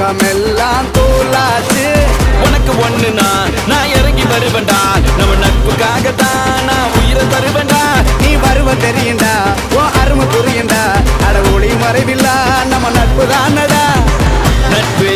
நெஞ்சமெல்லாம் தூளாச்சு. உனக்கு ஒண்ணுனா நான் இறங்கி வருவேன்டா, நம்ம நட்புக்காகத்தான் நான் உயிரை தருவேன்டா. நீ வருவ தெரியுண்டா, ஓ அருமை புரியுண்டா, அட ஒளி மறைவில்லா நம்ம நட்பு தானடா. நட்பு